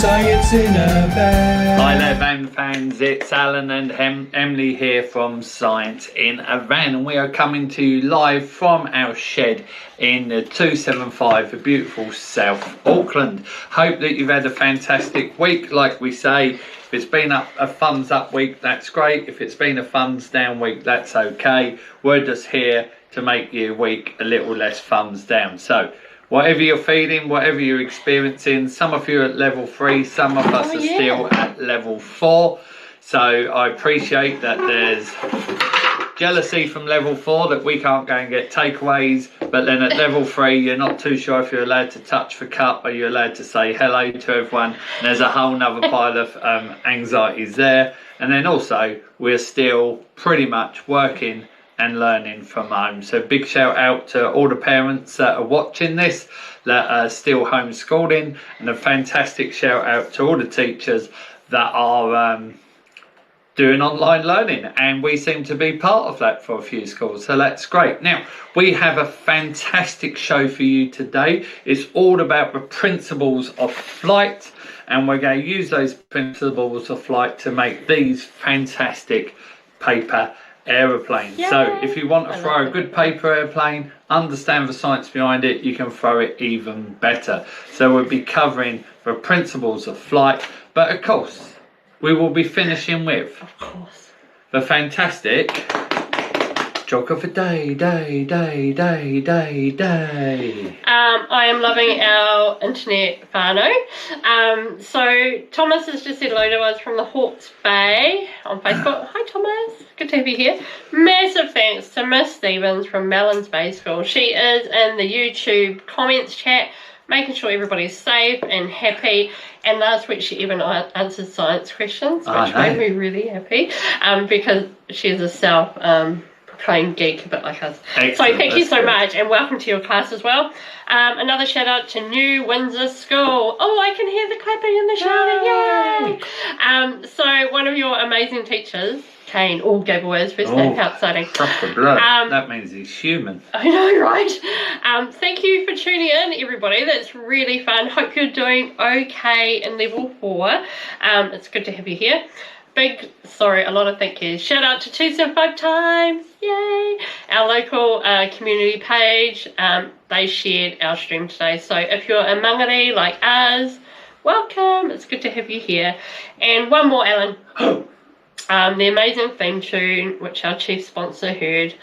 Science in a Van. Hi there, Van fans. It's Alan and Emily here from Science in a Van, and we are coming to you live from our shed in the 275 for beautiful South Auckland. Hope that you've had a fantastic week. Like we say, if it's been a thumbs up week, that's great. If it's been a thumbs down week, that's okay. We're just here to make your week a little less thumbs down. So whatever you're feeling, whatever you're experiencing, some of you are at level 3, some of us are still at level 4. So I appreciate that there's jealousy from level 4 that we can't go and get takeaways, but then at level 3 you're not too sure if you're allowed to touch the cup or you're allowed to say hello to everyone. And there's a whole nother pile of anxieties there. And then also we're still pretty much working and learning from home. So big shout out to all the parents that are watching this that are still homeschooling, and a fantastic shout out to all the teachers that are doing online learning, and we seem to be part of that for a few schools, so that's great. Now we have a fantastic show for you today. It's all about the principles of flight, and we're going to use those principles of flight to make these fantastic paper aeroplane. Yay. So if you want to throw a good paper airplane, understand the science behind it, you can throw it even better. So we'll be covering the principles of flight, but of course we will be finishing with the fantastic joke of the day. I am loving our internet whānau. So Thomas has just said hello to us from the Hawke's Bay on Facebook. Hi Thomas, good to have you here. Massive thanks to Miss Stevens from Mellons Bay School. She is in the YouTube comments chat, making sure everybody's safe and happy. And last week she even answered science questions, which made me really happy, because she's a self-proclaimed geek, a bit like us. Excellent. So thank you so much, and welcome to your class as well. Another shout out to New Windsor School. Oh, I can hear the clapping in the show. Yay! So one of your amazing teachers, Kane, gave away his first name. How exciting. Trust the blood. That means he's human. I know, right? Thank you for tuning in, everybody. That's really fun. Hope you're doing okay in level 4. It's good to have you here. A lot of thank yous. Shout out to 275 Times. Yay! Our local community page. They shared our stream today. So if you're a mangere like us, welcome. It's good to have you here. And one more, Alan. The amazing theme tune, which our chief sponsor heard,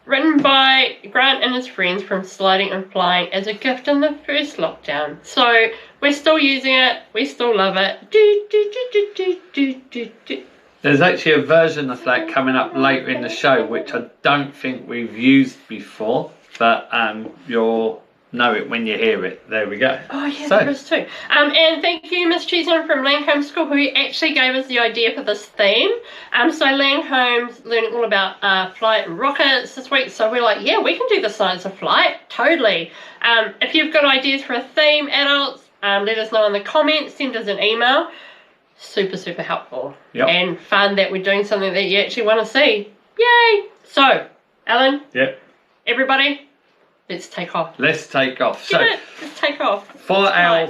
written by Grant and his friends from Sliding and Flying as a gift in the first lockdown. So we're still using it, we still love it. There's actually a version of that coming up later in the show, which I don't think we've used before, but you'll know it when you hear it. There we go. Oh yeah, there is too. And thank you, Miss Cheeseman from Lancome School, who actually gave us the idea for this theme. So Lancome's learning all about flight and rockets this week, so we're like, yeah, we can do the science of flight, totally. If you've got ideas for a theme, adults, let us know in the comments, send us an email. Super helpful. Yep. And fun that we're doing something that you actually want to see. Yay! So, Alan. Yep. Everybody, let's take off. Let's take off. Let's take off. For our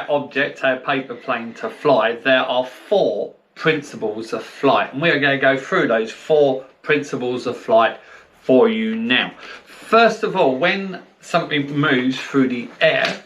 object, our paper plane to fly, there are 4 principles of flight, and we are going to go through those 4 principles of flight for you now. First of all, when something moves through the air,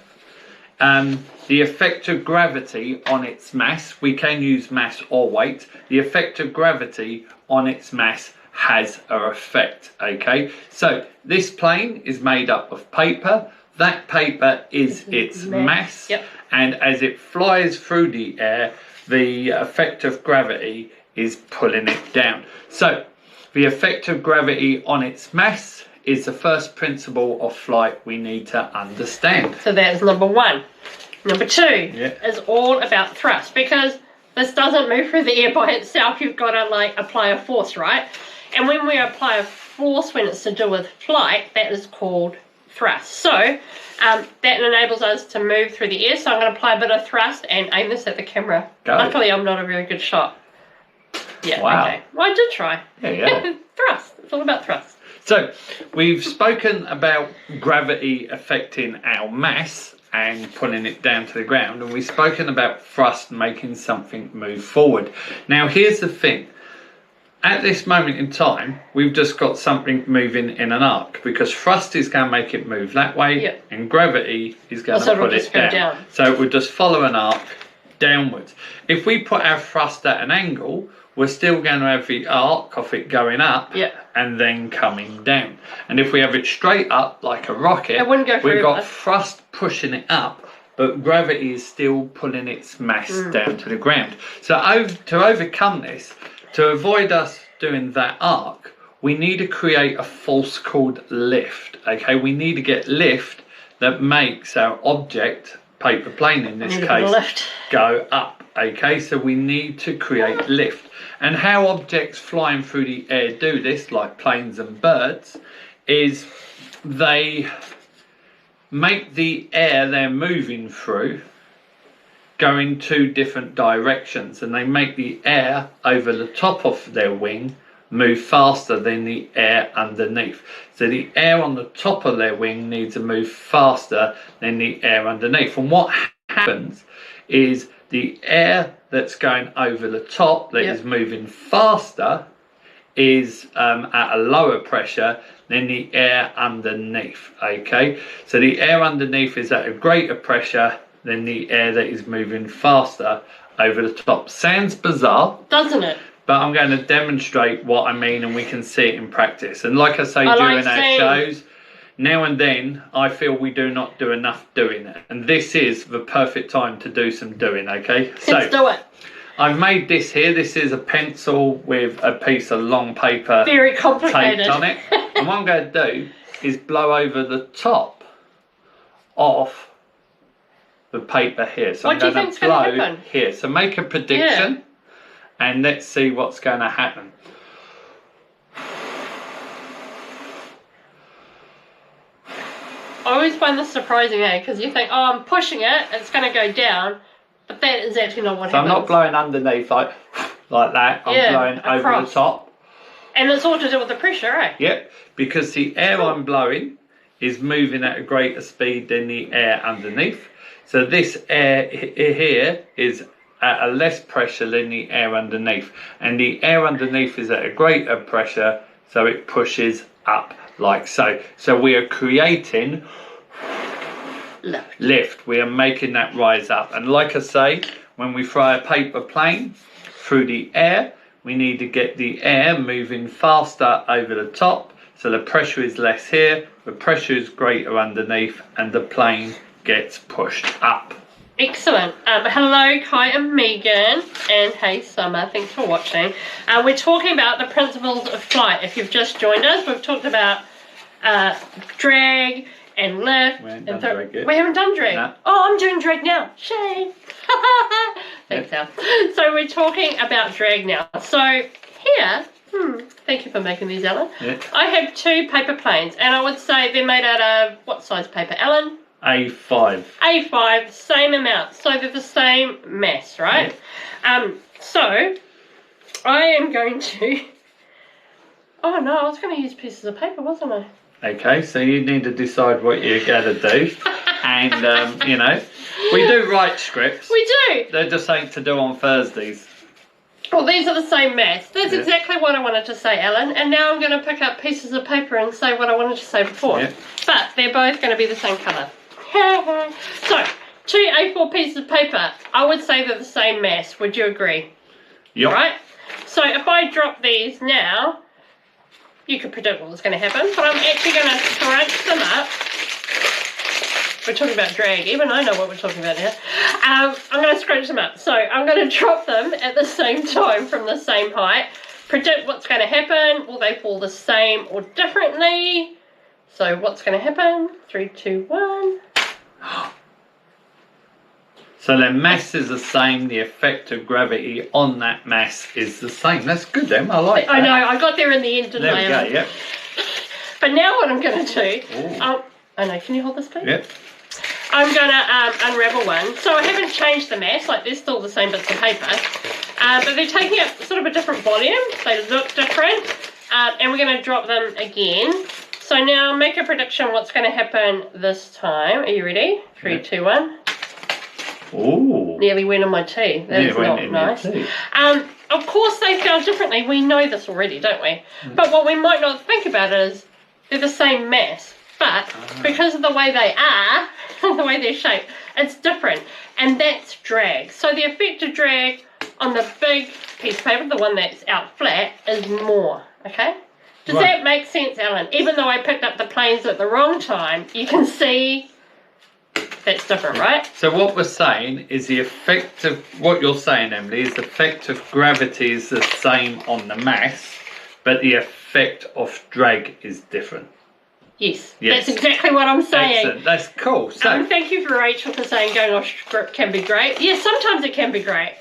the effect of gravity on its mass, we can use mass or weight, the effect of gravity on its mass has an effect, okay? So this plane is made up of paper. That paper is its mass. Yep. And as it flies through the air, the effect of gravity is pulling it down. So the effect of gravity on its mass is the first principle of flight we need to understand. So that is number 1. Number 2 is all about thrust, because this doesn't move through the air by itself. You've got to apply a force, right? And when we apply a force when it's to do with flight, that is called thrust. So that enables us to move through the air. So I'm going to apply a bit of thrust and aim this at the camera. Luckily, I'm not a very good shot. Yeah, wow. Okay. Well, I did try. Yeah. Thrust. It's all about thrust. So we've spoken about gravity affecting our mass and pulling it down to the ground, and we've spoken about thrust making something move forward. Now here's the thing. At this moment in time, we've just got something moving in an arc, because thrust is going to make it move that way, and gravity is going to pull it down. So it would just follow an arc downwards. If we put our thrust at an angle, we're still going to have the arc of it going up and then coming down. And if we have it straight up like a rocket, it wouldn't go we've got further. thrust pushing it up, but gravity is still pulling its mass down to the ground. So to overcome this, to avoid us doing that arc, we need to create a force called lift. Okay, we need to get lift that makes our object, paper plane in this case, go up. Okay, so we need to create lift. And how objects flying through the air do this, like planes and birds, is they make the air they're moving through go in two different directions, and they make the air over the top of their wing move faster than the air underneath. So the air on the top of their wing needs to move faster than the air underneath. And what happens is the air that's going over the top that is moving faster is at a lower pressure than the air underneath. Okay, so the air underneath is at a greater pressure than the air that is moving faster over the top. Sounds bizarre, doesn't it? But I'm going to demonstrate what I mean, and we can see it in practice. And like I say during our shows, now and then I feel we do not do enough doing it, and this is the perfect time to do some doing. Okay, let's do it. I've made this here. This is a pencil with a piece of long paper, very complicated, taped on it. And what I'm going to do is blow over the top of the paper here. So what I'm going to blow here. So make a prediction, and let's see what's going to happen. I always find this surprising, because you think, oh, I'm pushing it, it's going to go down, but that is actually not what happens. So I'm not blowing underneath like that. I'm blowing over the top. And it's all to do with the pressure, eh? Yep, because the air I'm blowing is moving at a greater speed than the air underneath. So this air here is at a less pressure than the air underneath. And the air underneath is at a greater pressure, so it pushes up like so. So we are creating lift. We are making that rise up. And like I say, when we fly a paper plane through the air, we need to get the air moving faster over the top. So the pressure is less here, the pressure is greater underneath, and the plane gets pushed up. Excellent. Hello, Kai and Megan, and hey, Summer. Thanks for watching. We're talking about the principles of flight. If you've just joined us, we've talked about drag and lift. We haven't done drag yet. We haven't done drag. No. Oh, I'm doing drag now. Shame. Thanks, Al. So we're talking about drag now. So here, thank you for making these, Alan. Yeah. I have two paper planes, and I would say they're made out of what size paper, Alan? A5. A5, same amount, so they're the same mass, right? Yeah. So I am going to. Oh no, I was going to use pieces of paper, wasn't I? Okay, so you need to decide what you're going to do, and you know, we do write scripts. We do. They're just ain't to do on Thursdays. Well, these are the same mass. That's exactly what I wanted to say, Alan. And now I'm going to pick up pieces of paper and say what I wanted to say before. Yeah. But they're both going to be the same colour. So, two A4 pieces of paper. I would say they're the same mass. Would you agree? Yep. Right? So if I drop these now, you could predict what was going to happen. But I'm actually going to crunch them up. We're talking about drag. Even I know what we're talking about here. I'm going to scrunch them up. So I'm going to drop them at the same time from the same height. Predict what's going to happen. Will they fall the same or differently? So what's going to happen? 3, 2, 1. So their mass is the same. The effect of gravity on that mass is the same. That's good then. I like that. I know. I got there in the end, didn't I? There we go, yep. But now what I'm going to do... I know. Can you hold this, please? Yep. I'm going to unravel one. So I haven't changed the mass. Like, they're still the same bits of paper. But they're taking up sort of a different volume. They look different. And we're going to drop them again. So now make a prediction what's going to happen this time. Are you ready? 3, 2, 1. Ooh. Nearly went in my tea. That's not nice. Of course they fell differently. We know this already, don't we? But what we might not think about is they're the same mass. But because of the way they are, the way they're shaped, it's different. And that's drag. So the effect of drag on the big piece of paper, the one that's out flat, is more. Okay? Does that make sense, Alan? Even though I picked up the planes at the wrong time, you can see that's different, right? So what we're saying is the effect of, what you're saying, Emily, is the effect of gravity is the same on the mass, but the effect of drag is different. Yes, that's exactly what I'm saying. Excellent. That's cool. So, thank you for Rachel for saying going off script can be great. Yes, sometimes it can be great.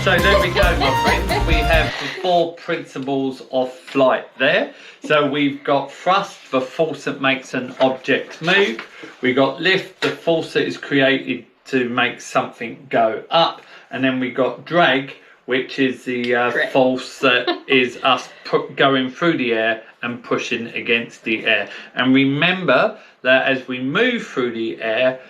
so there we go, my friends. We have the 4 principles of flight there. So we've got thrust, the force that makes an object move. We've got lift, the force that is created to make something go up. And then we got drag, which is the force that is us going through the air and pushing against the air. And remember that as we move through the air,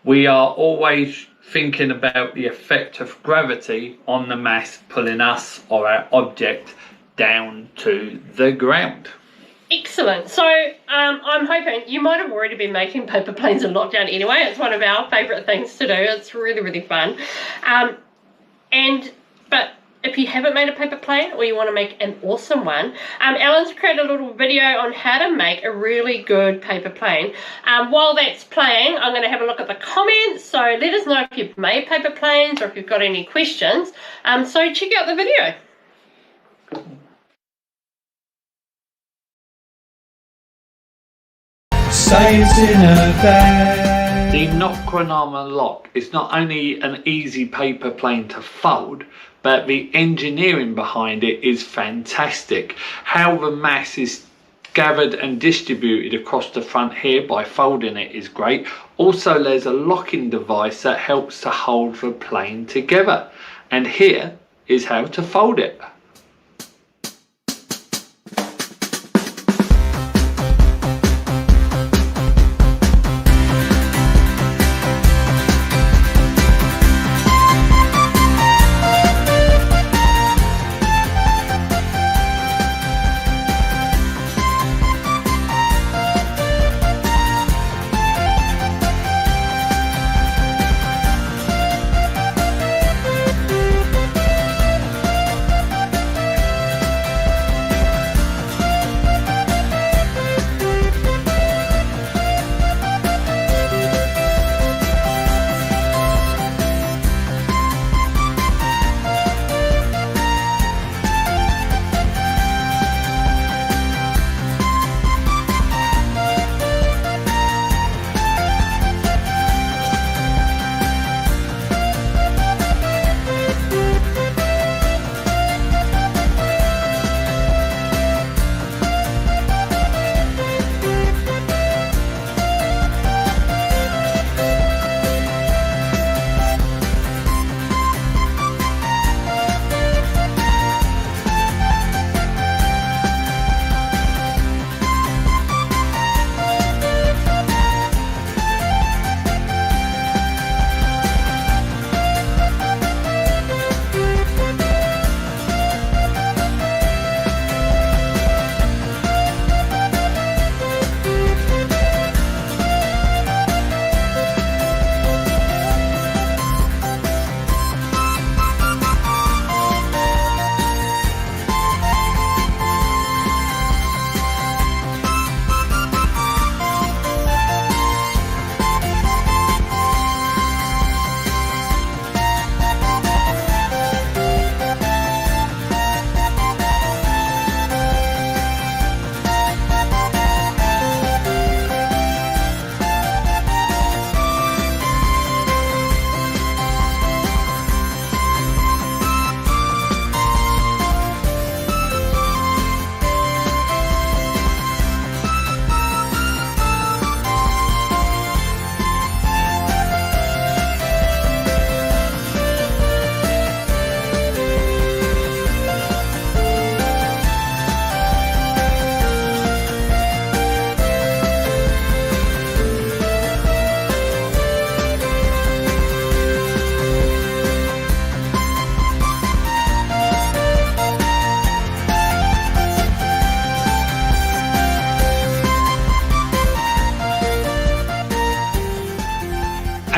we are always thinking about the effect of gravity on the mass pulling us or our object down to the ground. Excellent. So I'm hoping you might have already been making paper planes in lockdown anyway. It's one of our favourite things to do. It's really, really fun. But if you haven't made a paper plane or you want to make an awesome one, Alan's created a little video on how to make a really good paper plane. While that's playing, I'm going to have a look at the comments. So let us know if you've made paper planes or if you've got any questions. So check out the video. Science in a bag. The Nocranama lock is not only an easy paper plane to fold, but the engineering behind it is fantastic. How the mass is gathered and distributed across the front here by folding it is great. Also, there's a locking device that helps to hold the plane together. And here is how to fold it.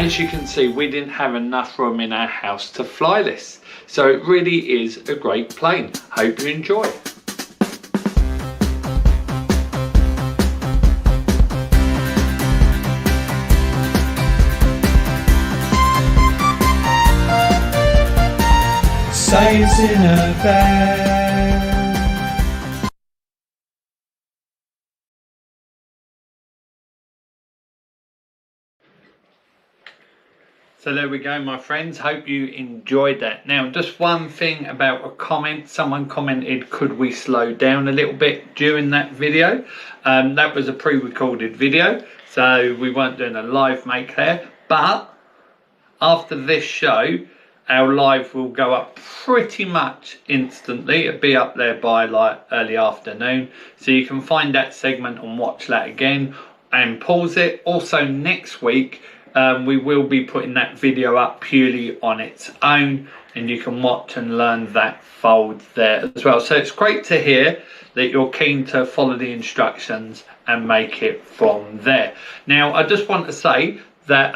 as you can see, we didn't have enough room in our house to fly this. So it really is a great plane. Hope you enjoy. Science in a van. So there we go, my friends. Hope you enjoyed that. Now, just one thing about a comment. Someone commented, could we slow down a little bit during that video? That was a pre-recorded video, so we weren't doing a live make there. But after this show, our live will go up pretty much instantly. It'll be up there by like early afternoon. So you can find that segment and watch that again and pause it. Also next week, we will be putting that video up purely on its own, and you can watch and learn that fold there as well. So it's great to hear that you're keen to follow the instructions and make it from there. Now, I just want to say that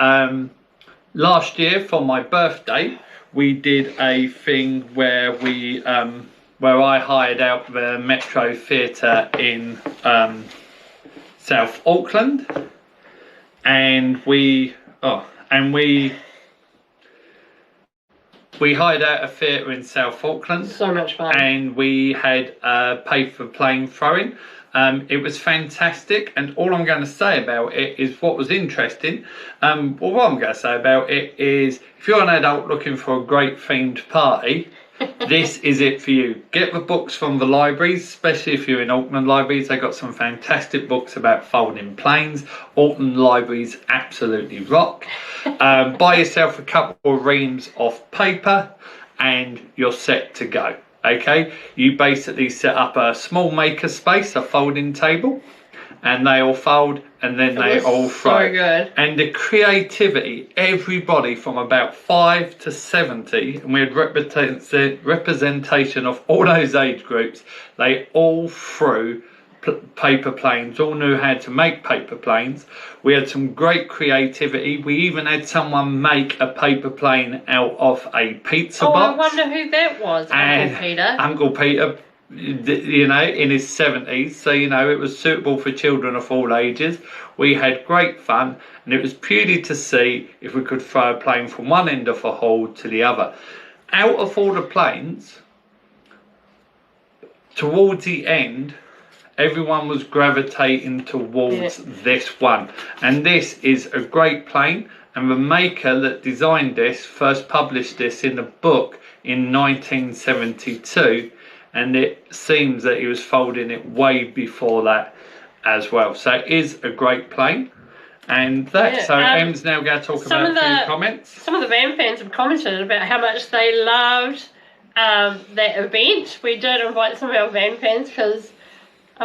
last year for my birthday, we did a thing where we where I hired out the Metro Theatre in South Auckland, and we hired out a theatre in South Auckland. So much fun. And we had paper plane throwing. It was fantastic, and all I'm going to say about it is what was interesting. What I'm going to say about it is, if you're an adult looking for a great themed party, this is it for you. Get the books from the libraries, especially if you're in Auckland libraries. They got some fantastic books about folding planes. Auckland libraries absolutely rock. Buy yourself a couple of reams of paper and you're set to go. Okay, you basically set up a small maker space, a folding table, and they all fold, and then they all throw. So good. And the creativity, everybody from about 5 to 70, and we had representation of all those age groups, they all threw paper planes, all knew how to make paper planes. We had some great creativity. We even had someone make a paper plane out of a pizza box. I wonder who that was, Uncle Peter. Uncle Peter, you know, in his 70s, so you know it was suitable for children of all ages. We had great fun, and it was purely to see if we could throw a plane from one end of a hall to the other. Out of all the planes, towards the end, everyone was gravitating towards this one, and this is a great plane, and the maker that designed this first published this in a book in 1972, and it seems that he was folding it way before that as well. So it is a great plane, and that so Em's now going to talk about a few comments. Some of the van fans have commented about how much they loved that event. We did invite some of our van fans because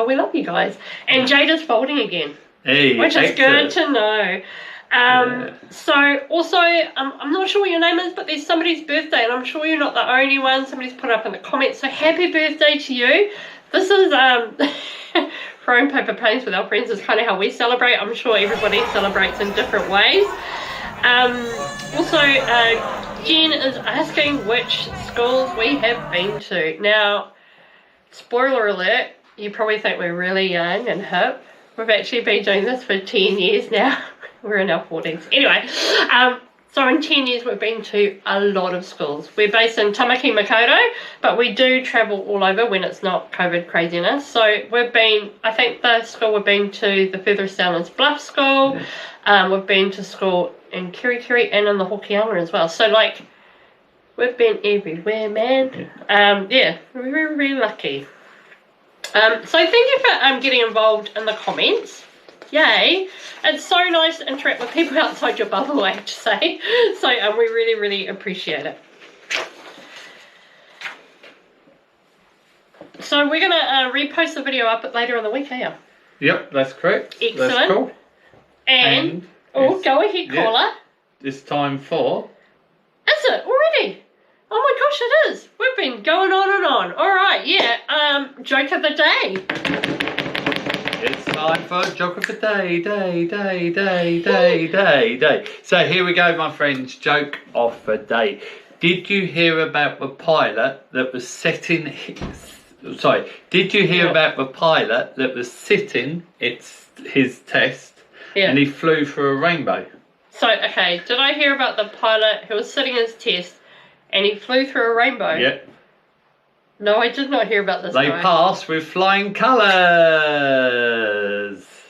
we love you guys. And Jada's folding again, which is good to know. So also, I'm not sure what your name is, but there's somebody's birthday, and I'm sure you're not the only one. Somebody's put up in the comments, so happy birthday to you. This is throwing paper planes with our friends is kind of how we celebrate. I'm sure everybody celebrates in different ways. Also, Jen is asking which schools we have been to. Now, spoiler alert, you probably think we're really young and hip. We've actually been doing this for 10 years now. We're in our 40s. Anyway, so in 10 years we've been to a lot of schools. We're based in Tamaki Makaurau, but we do travel all over when it's not COVID craziness. So we've been, I think the school we've been to, the Furthest Islands Bluff School. We've been to school in Kirikiri and in the Hokianga as well. So like, we've been everywhere, man. Yeah, we're really, really lucky. So thank you for getting involved in the comments. Yay. It's so nice to interact with people outside your bubble, I have to say. So we really, really appreciate it. So we're going to repost the video up later in the week, are you? Yep, that's correct. Excellent. That's cool. And go ahead, caller. It's time for... Is it already? Oh my gosh, it is. We've been going on and on. All right, yeah. Joke of the day. It's Time for joke of the day. So here we go, my friends. Joke of the day. Did you hear about the pilot that was sitting? Did you hear about the pilot that was sitting? His test, and he flew through a rainbow. So, okay, did I hear about the pilot who was sitting his test and he flew through a rainbow? Yep. No, I did not hear about this They guy. passed with flying colours.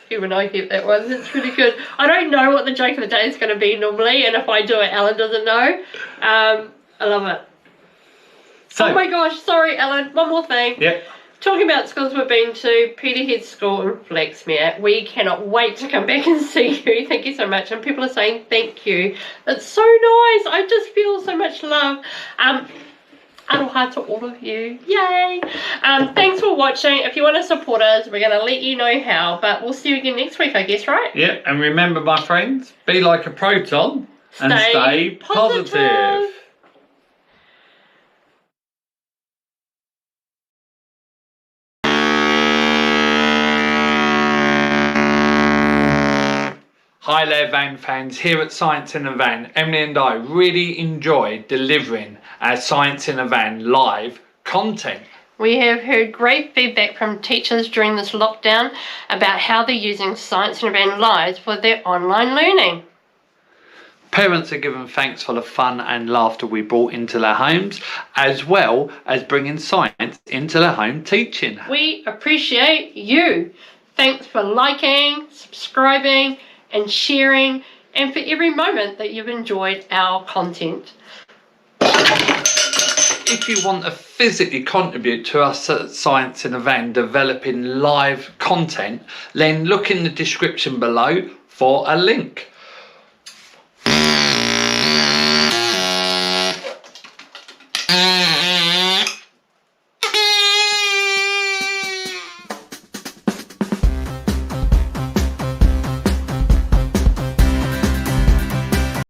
Even I get that one. That's really good. I don't know what the joke of the day is going to be normally, and if I do it, Alan doesn't know. I love it. So, oh my gosh, sorry, Alan. One more thing. Yep. Talking about schools we've been to, Peterhead School in Flaxmere. We cannot wait to come back and see you. Thank you so much. And people are saying thank you. It's so nice. I just feel so much love. Aloha to all of you. Yay. Thanks for watching. If you want to support us, we're going to let you know how. But we'll see you again next week, I guess, right? Yeah, and remember, my friends, be like a proton and stay positive. Hi there, Van fans. Here at Science in a Van, Emily and I really enjoy delivering our Science in a Van live content. We have heard great feedback from teachers during this lockdown about how they're using Science in a Van Live for their online learning. Parents are given thanks for the fun and laughter we brought into their homes, as well as bringing science into their home teaching. We appreciate you. Thanks for liking, subscribing, and sharing, and for every moment that you've enjoyed our content. If you want to physically contribute to us at Science in a Van developing live content, then look in the description below for a link.